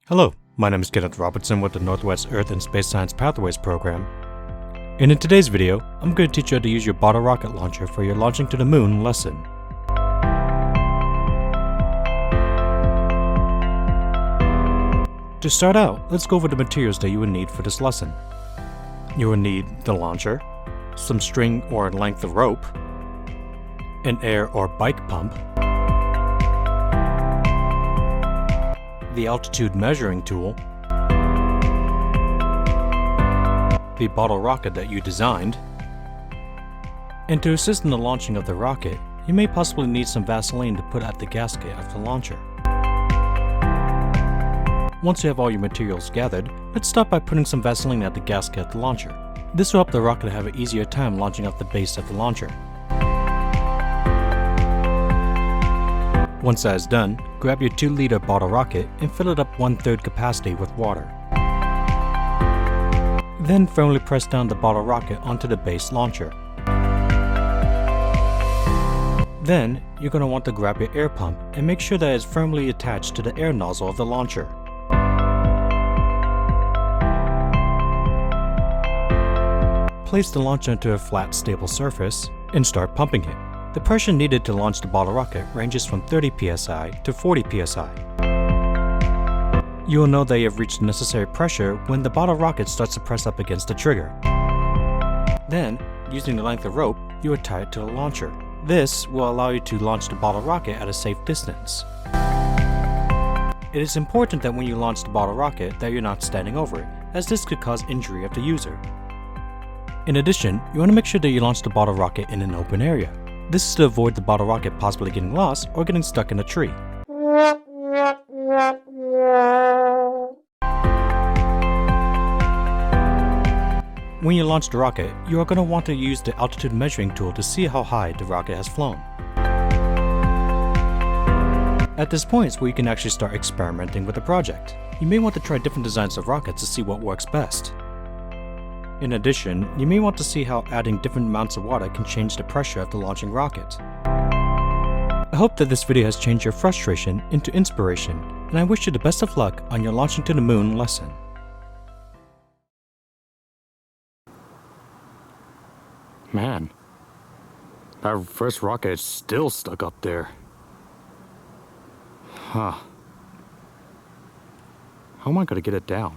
Hello, my name is Kenneth Robertson with the Northwest Earth and Space Science Pathways program. And in today's video, I'm going to teach you how to use your bottle rocket launcher for your launching to the moon lesson. To start out, let's go over the materials that you will need for this lesson. You will need the launcher, some string or length of rope, an air or bike pump, the altitude measuring tool, the bottle rocket that you designed, and to assist in the launching of the rocket, you may possibly need some Vaseline to put at the gasket of the launcher. Once you have all your materials gathered, let's start by putting some Vaseline at the gasket of the launcher. This will help the rocket have an easier time launching off the base of the launcher. Once that is done, grab your 2-liter bottle rocket and fill it up 1/3 capacity with water. Then firmly press down the bottle rocket onto the base launcher. Then, you're going to want to grab your air pump and make sure that it is firmly attached to the air nozzle of the launcher. Place the launcher into a flat, stable surface and start pumping it. The pressure needed to launch the bottle rocket ranges from 30 psi to 40 psi. You will know that you have reached the necessary pressure when the bottle rocket starts to press up against the trigger. Then, using the length of rope, you will tie it to the launcher. This will allow you to launch the bottle rocket at a safe distance. It is important that when you launch the bottle rocket that you're not standing over it, as this could cause injury of the user. In addition, you want to make sure that you launch the bottle rocket in an open area. This is to avoid the bottle rocket possibly getting lost or getting stuck in a tree. When you launch the rocket, you are going to want to use the altitude measuring tool to see how high the rocket has flown. At this point is where you can actually start experimenting with the project. You may want to try different designs of rockets to see what works best. In addition, you may want to see how adding different amounts of water can change the pressure of the launching rocket. I hope that this video has changed your frustration into inspiration, and I wish you the best of luck on your launching to the moon lesson. Man, that first rocket is still stuck up there. Huh. How am I gonna get it down?